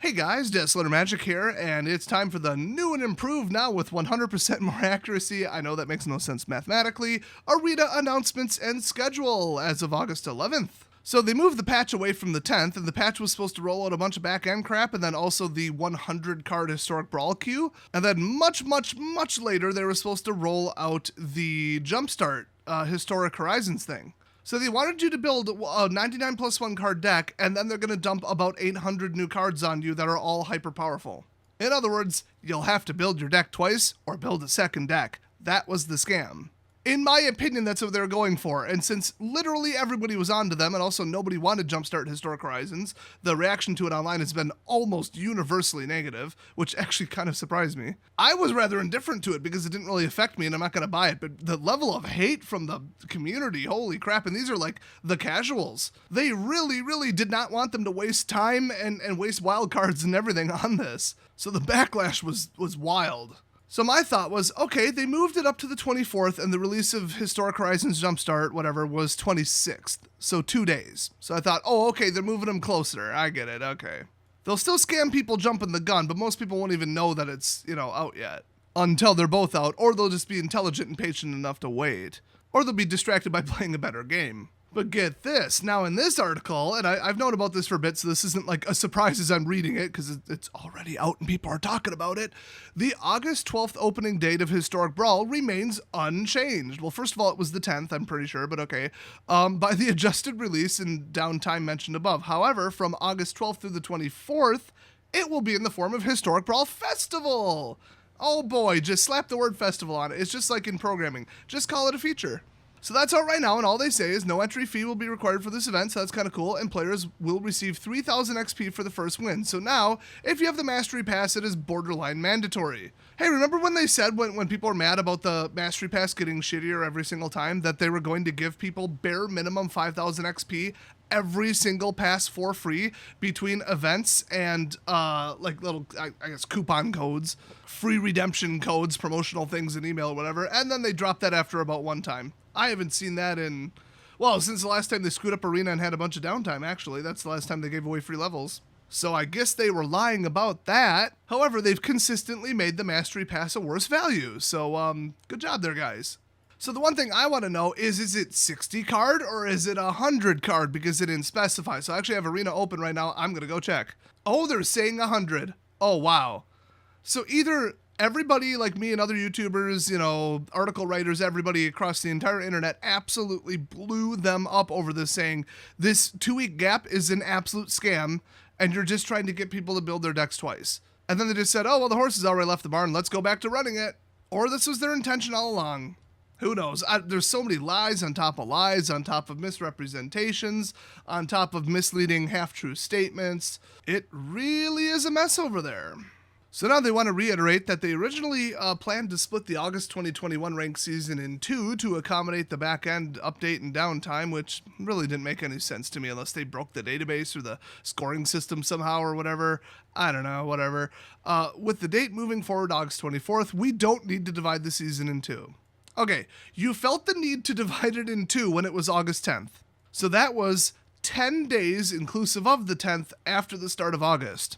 Hey guys, Desolate Magic here, and it's time for the new and improved, now with 100% more accuracy, I know that makes no sense mathematically, Arena announcements and schedule as of August 11th. So they moved the patch away from the 10th, and the patch was supposed to roll out a bunch of back-end crap, and then also the 100 card Historic Brawl queue, and then much later they were supposed to roll out the Jumpstart Historic Horizons thing. So they wanted you to build a 99 plus 1 card deck, and then they're going to dump about 800 new cards on you that are all hyper powerful. In other words, you'll have to build your deck twice or build a second deck. That was the scam. In my opinion, that's what they were going for, and since literally everybody was onto them, and also nobody wanted Jumpstart Historic Horizons, the reaction to it online has been almost universally negative, which actually kind of surprised me. I was rather indifferent to it because it didn't really affect me, and I'm not going to buy it, but the level of hate from the community, holy crap, and these are like the casuals. They really did not want them to waste time and waste wild cards and everything on this. So the backlash was wild. So my thought was, okay, they moved it up to the 24th, and the release of Historic Horizons Jumpstart, whatever, was 26th. So 2 days. So I thought, oh, okay, they're moving them closer. I get it, okay. They'll still scam people jumping the gun, but most people won't even know that it's, out yet. Until they're both out, or they'll just be intelligent and patient enough to wait. Or they'll be distracted by playing a better game. But get this, now in this article, and I've known about this for a bit, so this isn't like a surprise as I'm reading it, because it's already out and people are talking about it. The August 12th opening date of Historic Brawl remains unchanged. Well, first of all, it was the 10th, I'm pretty sure, but okay. By the adjusted release and downtime mentioned above. However, from August 12th through the 24th, it will be in the form of Historic Brawl Festival. Oh boy, just slap the word festival on it. It's just like in programming. Just call it a feature. So that's out right now, and all they say is no entry fee will be required for this event, so that's kind of cool, and players will receive 3,000 XP for the first win. So now, if you have the Mastery Pass, it is borderline mandatory. Hey, remember when they said when people were mad about the Mastery Pass getting shittier every single time, that they were going to give people bare minimum 5,000 XP every single pass for free between events and like little, I guess, coupon codes, free redemption codes, promotional things in email or whatever, and then they dropped that after about one time. I haven't seen that since the last time they screwed up Arena and had a bunch of downtime, actually. That's the last time they gave away free levels. So I guess they were lying about that. However, they've consistently made the Mastery Pass a worse value. So, good job there, guys. So the one thing I want to know is it 60 card or is it 100 card? Because it didn't specify. So I actually have Arena open right now. I'm going to go check. Oh, they're saying 100. Oh, wow. So either everybody like me and other YouTubers, article writers, everybody across the entire internet absolutely blew them up over this, saying this 2-week gap is an absolute scam and you're just trying to get people to build their decks twice. And then they just said, oh, well, the horse has already left the barn. Let's go back to running it. Or this was their intention all along. Who knows? There's so many lies on top of misrepresentations, on top of misleading half-true statements. It really is a mess over there. So now they want to reiterate that they originally planned to split the August 2021 ranked season in 2 to accommodate the back-end update and downtime, which really didn't make any sense to me unless they broke the database or the scoring system somehow or whatever. I don't know, whatever. With the date moving forward August 24th, we don't need to divide the season in 2. Okay, you felt the need to divide it in 2 when it was August 10th. So that was 10 days inclusive of the 10th after the start of August.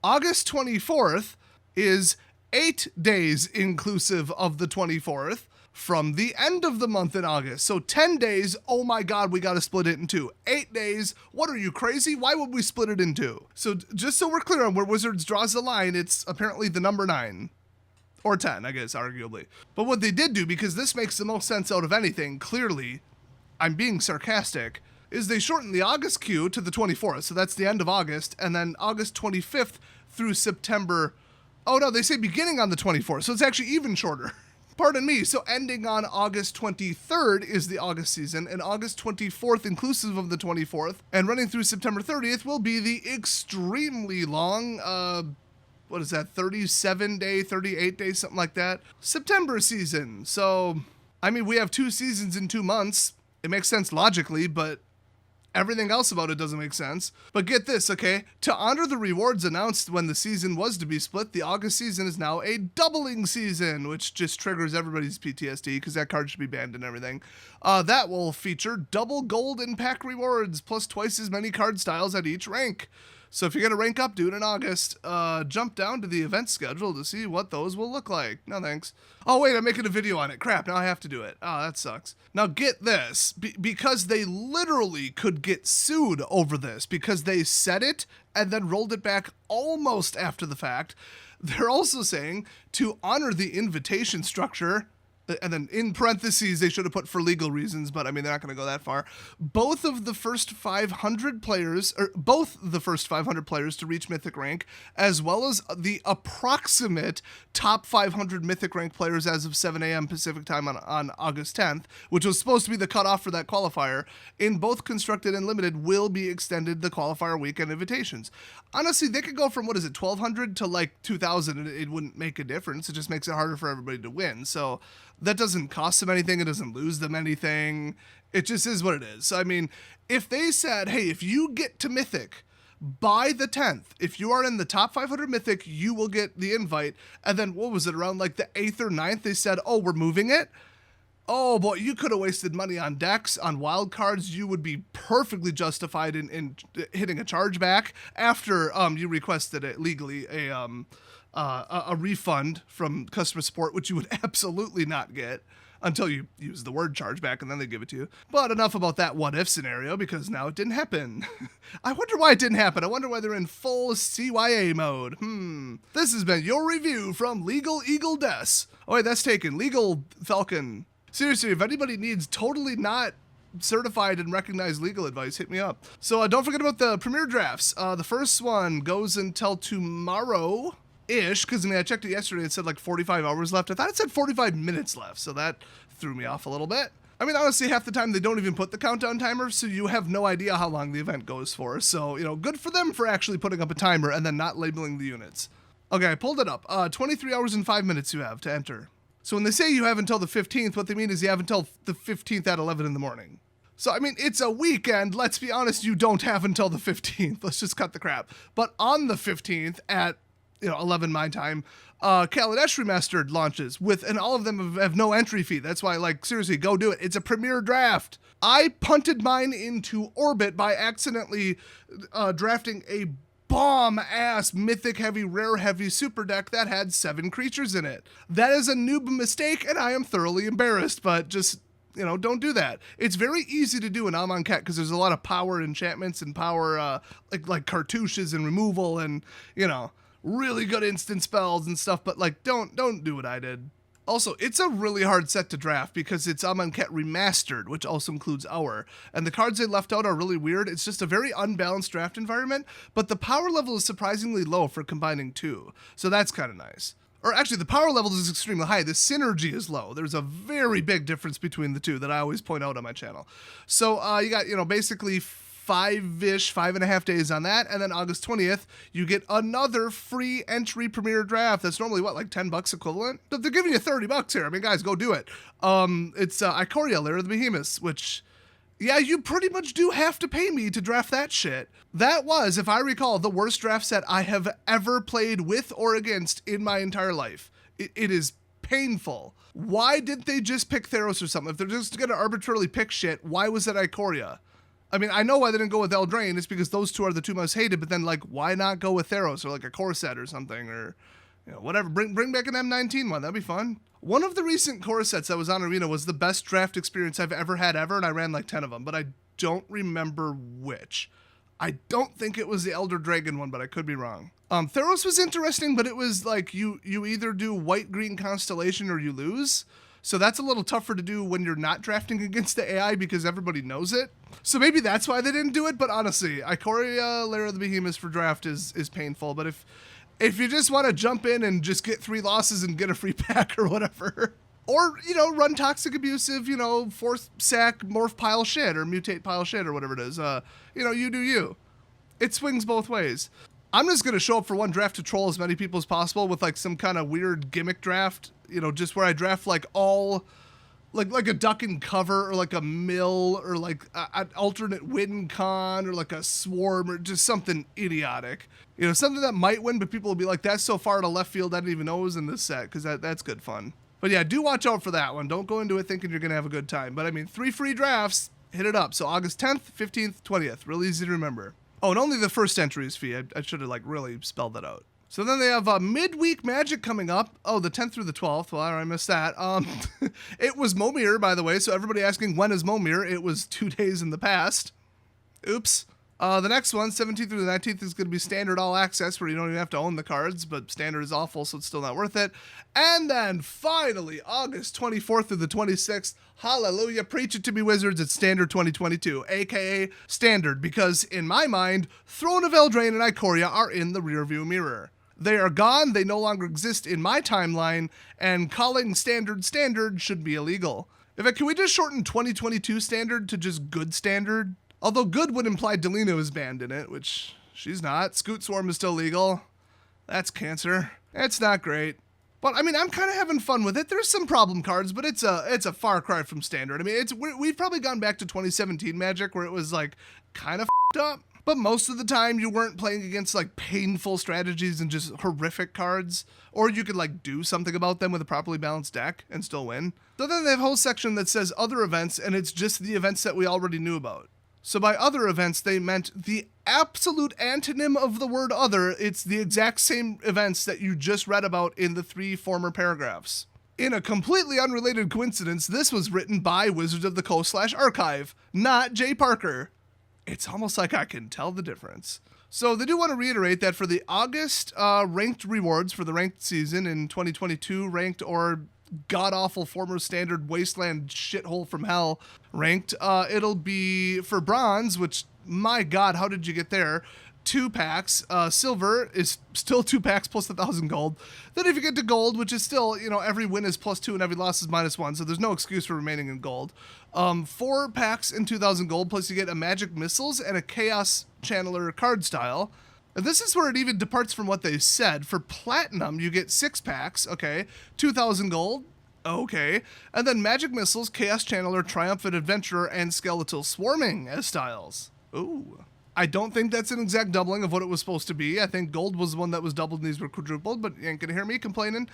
August 24th is 8 days inclusive of the 24th from the end of the month in August. So 10 days, oh my God, we got to split it in 2. 8 days, what are you, crazy? Why would we split it in 2? So just so we're clear on where Wizards draws the line, it's apparently the number 9. Or 10, I guess, arguably. But what they did do, because this makes the most sense out of anything, clearly, I'm being sarcastic, is they shortened the August queue to the 24th, so that's the end of August, and then August 25th through September, oh no, they say beginning on the 24th, so it's actually even shorter. Pardon me, so ending on August 23rd is the August season, and August 24th inclusive of the 24th, and running through September 30th will be the extremely long, 37-day, 38-day, something like that, September season. So, I mean, we have 2 seasons in 2 months. It makes sense logically, but everything else about it doesn't make sense. But get this, okay? To honor the rewards announced when the season was to be split, the August season is now a doubling season, which just triggers everybody's PTSD because that card should be banned and everything. That will feature double gold and pack rewards, plus twice as many card styles at each rank. So if you're going to rank up, do it in August. Jump down to the event schedule to see what those will look like. No thanks. Oh wait, I'm making a video on it. Crap, now I have to do it. Oh, that sucks. Now get this, because they literally could get sued over this because they said it and then rolled it back almost after the fact. They're also saying to honor the invitation structure, and then in parentheses, they should have put for legal reasons, but I mean, they're not going to go that far. Both the first 500 players to reach Mythic rank, as well as the approximate top 500 Mythic rank players as of 7 a.m. Pacific time on August 10th, which was supposed to be the cutoff for that qualifier, in both Constructed and Limited will be extended the qualifier weekend invitations. Honestly, they could go from, 1,200 to like 2,000, and it wouldn't make a difference. It just makes it harder for everybody to win. So that doesn't cost them anything. It doesn't lose them anything. It just is what it is. So, I mean, if they said, hey, if you get to Mythic by the 10th, if you are in the top 500 Mythic, you will get the invite. And then, what was it, around like the 8th or 9th, they said, oh, we're moving it? Oh, boy, you could have wasted money on decks, on wild cards. You would be perfectly justified in hitting a chargeback after you requested it legally, a refund from customer support, which you would absolutely not get until you use the word chargeback, and then they give it to you. But enough about that what-if scenario, because now it didn't happen. I wonder why it didn't happen. I wonder why they're in full CYA mode. This has been your review from Legal Eagle Des. Oh, wait, that's taken. Legal Falcon. Seriously, if anybody needs totally not certified and recognized legal advice, hit me up. So don't forget about the Premier Drafts. The first one goes until tomorrow-ish, because I checked it yesterday and it said like 45 hours left. I thought it said 45 minutes left, so that threw me off a little bit. I mean, honestly, half the time they don't even put the countdown timer, so you have no idea how long the event goes for. So, good for them for actually putting up a timer and then not labeling the units. Okay, I pulled it up. 23 hours and 5 minutes you have to enter. So when they say you have until the 15th, what they mean is you have until the 15th at 11 in the morning. So, I mean, it's a weekend. Let's be honest, you don't have until the 15th. Let's just cut the crap. But on the 15th at, 11 my time, Kaladesh Remastered launches and all of them have no entry fee. That's why, seriously, go do it. It's a premier draft. I punted mine into orbit by accidentally drafting a bomb-ass mythic-heavy, rare-heavy super deck that had 7 creatures in it. That is a noob mistake, and I am thoroughly embarrassed, but just, don't do that. It's very easy to do in Amonkhet because there's a lot of power enchantments and power, like cartouches and removal and, really good instant spells and stuff, but, don't do what I did. Also, it's a really hard set to draft because it's Amonkhet Remastered, which also includes Hour. And the cards they left out are really weird. It's just a very unbalanced draft environment, but the power level is surprisingly low for combining 2. So that's kind of nice. Or actually, the power level is extremely high. The synergy is low. There's a very big difference between the two that I always point out on my channel. So you got, basically 5.5 days on that, and then August 20th, you get another free entry premier draft. That's normally like $10 equivalent? But they're giving you $30 here. I mean, guys, go do it. It's Ikoria, Lair of the Behemoths, which, yeah, you pretty much do have to pay me to draft that shit. That was, if I recall, the worst draft set I have ever played with or against in my entire life. It is painful. Why didn't they just pick Theros or something? If they're just going to arbitrarily pick shit, why was it Ikoria? I mean, I know why they didn't go with Eldraine. It's because those two are the two most hated, but then, why not go with Theros or, a core set or something or, whatever. Bring back an M19 one. That'd be fun. One of the recent core sets that was on Arena was the best draft experience I've ever had ever, and I ran 10 of them, but I don't remember which. I don't think it was the Elder Dragon one, but I could be wrong. Theros was interesting, but it was you either do white-green Constellation or you lose. So that's a little tougher to do when you're not drafting against the AI because everybody knows it. So maybe that's why they didn't do it, but honestly, Ikoria, Lair of the Behemoths for draft is painful, but if you just want to jump in and just get 3 losses and get a free pack or whatever, or, run Toxic Abusive, force sack, morph pile shit, or mutate pile shit, or whatever it is, you do you. It swings both ways. I'm just going to show up for one draft to troll as many people as possible with some kind of weird gimmick draft, just where I draft all, like a duck and cover or a mill or an alternate win con or a swarm or just something idiotic. Something that might win, but people will be like, that's so far to left field I didn't even know it was in this set, because that's good fun. But yeah, do watch out for that one. Don't go into it thinking you're going to have a good time. But I mean, 3 free drafts, hit it up. So August 10th, 15th, 20th. Real easy to remember. Oh, and only the first entry is fee. I should have like really spelled that out. So then they have midweek Magic coming up. Oh, the 10th through the 12th. Well, I missed that. It was Momir, by the way. So everybody asking when is Momir? It was 2 days in the past. Oops. The next one, 17th through the 19th, is going to be standard all access, where you don't even have to own the cards, but standard is awful, so it's still not worth it. And then finally, August 24th through the 26th, hallelujah, preach it to me, Wizards, it's standard 2022, aka standard, because in my mind, Throne of Eldraine and Ikoria are in the rearview mirror. They are gone, they no longer exist in my timeline, and calling standard standard should be illegal. In fact, can we just shorten 2022 standard to just good standard? Although good would imply Delina is banned in it, which she's not. Scoot Swarm is still legal. That's cancer. It's not great. But I mean, I'm kind of having fun with it. There's some problem cards, but it's a far cry from standard. I mean, we've probably gone back to 2017 Magic where it was like kind of f***ed up. But most of the time you weren't playing against like painful strategies and just horrific cards. Or you could like do something about them with a properly balanced deck and still win. So then they have a whole section that says other events, and it's just the events that we already knew about. So by other events, they meant the absolute antonym of the word other. It's the exact same events that you just read about in the 3 former paragraphs. In a completely unrelated coincidence, this was written by Wizards of the Coast /Archive, not Jay Parker. It's almost like I can tell the difference. So they do want to reiterate that for the August ranked rewards for the ranked season in 2022, ranked or god-awful former standard wasteland shithole from hell ranked, it'll be for bronze, which, my god, how did you get there? 2 packs. Silver is still 2 packs plus 1,000 gold. Then if you get to gold, which is still, you know, every win is +2 and every loss is -1, so there's no excuse for remaining in gold. 4 packs and 2,000 gold, plus you get a Magic Missiles and a Chaos Channeler card style. And this is where it even departs from what they said. For platinum, you get 6 packs, okay, 2,000 gold, okay, and then Magic Missiles, Chaos Channeler, Triumphant Adventurer, and Skeletal Swarming as styles. Ooh. I don't think that's an exact doubling of what it was supposed to be. I think gold was the one that was doubled and these were quadrupled, but you ain't gonna hear me complaining.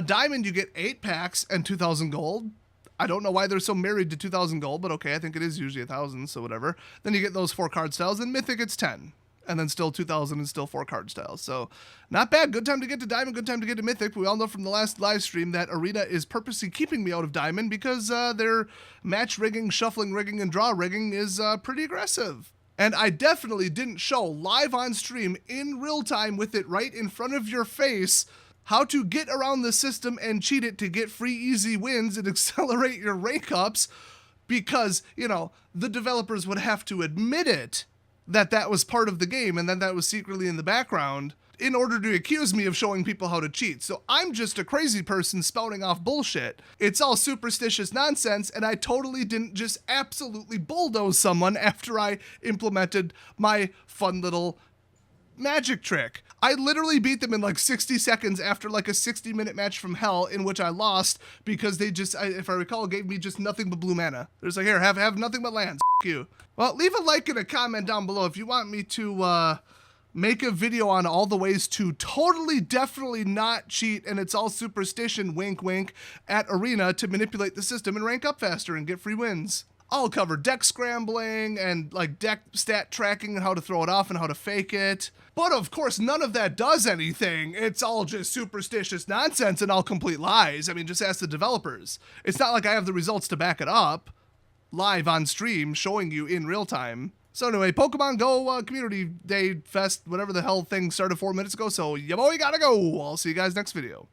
Diamond, you get 8 packs and 2,000 gold. I don't know why they're so married to 2,000 gold, but okay, I think it is usually 1,000, so whatever. Then you get those 4 card styles, and Mythic, it's 10. And then still 2,000 and still 4 card styles. So not bad. Good time to get to Diamond, good time to get to Mythic. We all know from the last live stream that Arena is purposely keeping me out of Diamond because their match rigging, shuffling rigging, and draw rigging is pretty aggressive. And I definitely didn't show live on stream in real time with it right in front of your face how to get around the system and cheat it to get free easy wins and accelerate your rank ups because, you know, the developers would have to admit it that was part of the game and then that was secretly in the background in order to accuse me of showing people how to cheat. So I'm just a crazy person spouting off bullshit. It's all superstitious nonsense, and I totally didn't just absolutely bulldoze someone after I implemented my fun little magic trick. I literally beat them in like 60 seconds after like a 60-minute match from hell in which I lost because they just, if I recall, gave me just nothing but blue mana. They're just like, here, have nothing but lands. F you. Well, leave a like and a comment down below if you want me to make a video on all the ways to totally, definitely not cheat, and it's all superstition, wink, wink, at Arena to manipulate the system and rank up faster and get free wins. I'll cover deck scrambling and like deck stat tracking and how to throw it off and how to fake it. But of course, none of that does anything. It's all just superstitious nonsense and all complete lies. I mean, just ask the developers. It's not like I have the results to back it up live on stream showing you in real time. So anyway, Pokemon Go Community Day Fest, whatever the hell thing started 4 minutes ago. So, ya boy, gotta go. I'll see you guys next video.